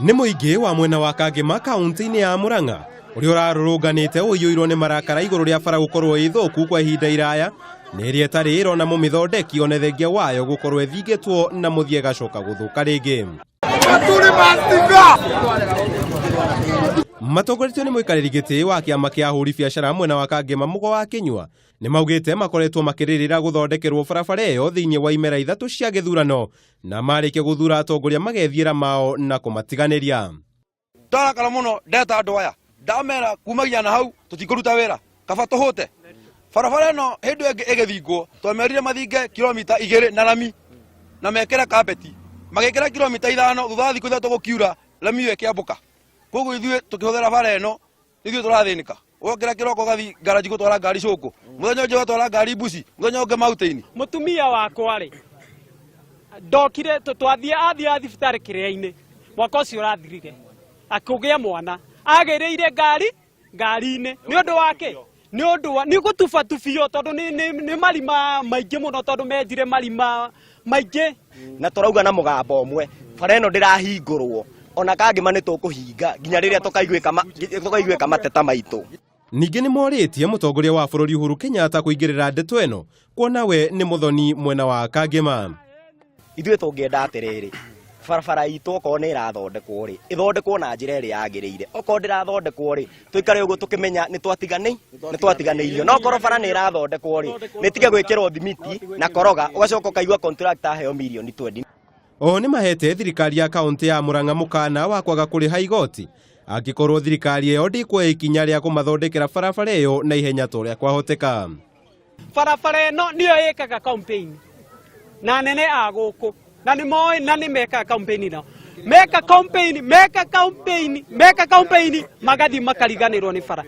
Nĩ mũingĩ wa mwena wa Kangema kaunti-ini ya Murang'a ũrĩa ũrarũrũnganĩte ũiyũirwo nĩ marakara igũrũ rĩa bara gũkorwo ĩthũku kwa ihinda iraya nĩ ĩrĩa ĩtarĩ ĩrona mũmĩthondeki ona thengia wayo gũkorwo ĩthingĩtwo na mũthia ĩgacoka gũthũka rĩngĩ. Matongoretio nĩ mũikarĩri gĩtĩ wa kĩama kĩa ahũri biacara mwena wa Kangema Mũgo wa Kĩnyua nĩ maugĩte makoretwo makĩrĩrĩra gũthondekerwo barabara ĩyo thĩinĩ wa imera ithatũ cia gĩthurano na marĩkia gũthura atongoria magethiĩra mao na kũmatiganĩria. Ndarakara mũno ndeta andũ aya ndamera kumagia na hau tũtikũruta wĩra kaba tũhũte barabara ĩno hĩndĩ ĩngĩ ĩgĩthingwo twamerire mathinge kilomita 2 na rami na mekĩra kapeti magĩkĩra kilomita 5 thutha thikũ ithatũ gũkiura rami ĩyo ĩkĩambũka. Koguo ithuĩ tũkĩhũthĩra bara ĩno ithuĩ tũrathĩnĩka wokĩra kĩroko gathi garaji gũtwara ngari cũkũ mũthenya ũngĩ watwara ngari mbuci mũthenya ũngĩ mautĩ-ini. Mũtumia wakwa rĩ ndokire athia thibitarĩ kĩrĩa-inĩ mwaka ũcio ũrathirire akũgĩa mwana agĩrĩire ngari-inĩ nĩ ũndũ wake nĩ gũtubatubio tondũ nĩ marima maingĩ mũno tondũ menjire marima maingĩ na tũrauga na mũgambo ũmwe bara ĩno ndĩrahingũrwo ona Kangema nĩ tũkũhinga nginya rĩrĩa tũkaiguĩka mateta maitũ. Ningĩ nĩ morĩtie mũtongoria wa bũrũri Uhuru Kenyatta kũingĩrĩra ndeto ĩno kuona we nĩ mũthoni mwena wa Kangema. Ithuĩ tũngĩenda atĩrĩrĩ barabara itũ okorwo nĩ ĩrathondekwo rĩ ĩthondekwo na njĩra ĩrĩa yagĩrĩire okorwo ndĩrathondekwo rĩ tũikare ũguo tũkĩmenya nĩ twatiganĩirio no okorwo bara nĩ ĩrathondekwo rĩ nĩ tige gwĩkĩrwo thimiti na koroga ũgacoka ũkaigua contractor aheo mirioni 20. O nĩ mahete thirikari ya kaunti ya Murang'a mũkana wa kwaga kũrĩha igoti angĩkorwo thirikari ĩyo ndĩkuoya ikinya rĩa kũmathondekera barabara ĩyo na ihenya ta ũrĩa kwahoteka. Barabara ĩno nĩyo ĩkaga campaign na nene a gũkũ na nĩ moĩ na nĩ meka campaign ĩno meka campaign magathi makariganĩrwo nĩ bara.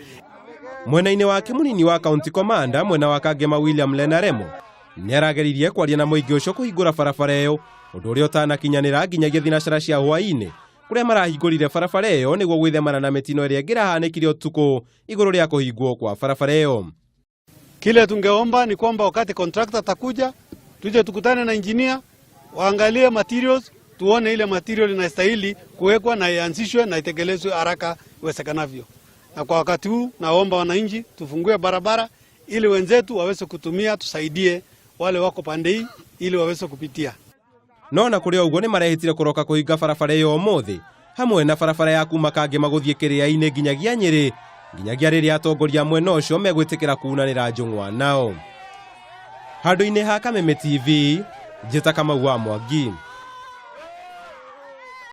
Mwena-inĩ wake munini wa kaunti komanda mwena wa Kangema William Lenaremo nĩ arageririe kwaria na mũingĩ ũcio kũhingũra barabara ĩyo ũndũ ũrĩa ũtanakinyanĩra nginyagia thinacara cia hwaĩ-inĩ kũrĩa marahingũrire barabara ĩyo nĩguo gwĩthemana na mĩtino ĩrĩa ĩngĩrahanĩkire ũtukũ igũrũ rĩa kũhingwo kwa barabara ĩyo. Kile tungeomba ni kwamba wakati contractor atakuja tuje tukutane na engineer waangalie materials tuone ile material inastahili kuwekwa na ianzishwe na itekelezwe haraka iwezekanavyo. Na kwa wakati huu naomba wananchi tufungue barabara ili wenzetu waweze kutumia tusaidie wale wako pande hii ili waweze kupitia. Nona kũrĩ ũguo nĩ marehitire kũroka kũhinga barabara ĩyo ũmũthĩ hamwe na barabara ya kuuma Kangema gũthiĩ kĩrĩa-inĩ nginyagia Nyĩrĩ nginyagia rĩrĩa atongoria mwena ũcio megwĩtĩkĩra kuunanĩra njũng'wa nao. Handũ-inĩ ha Kameme TV njĩta Kamau wa Mwangi.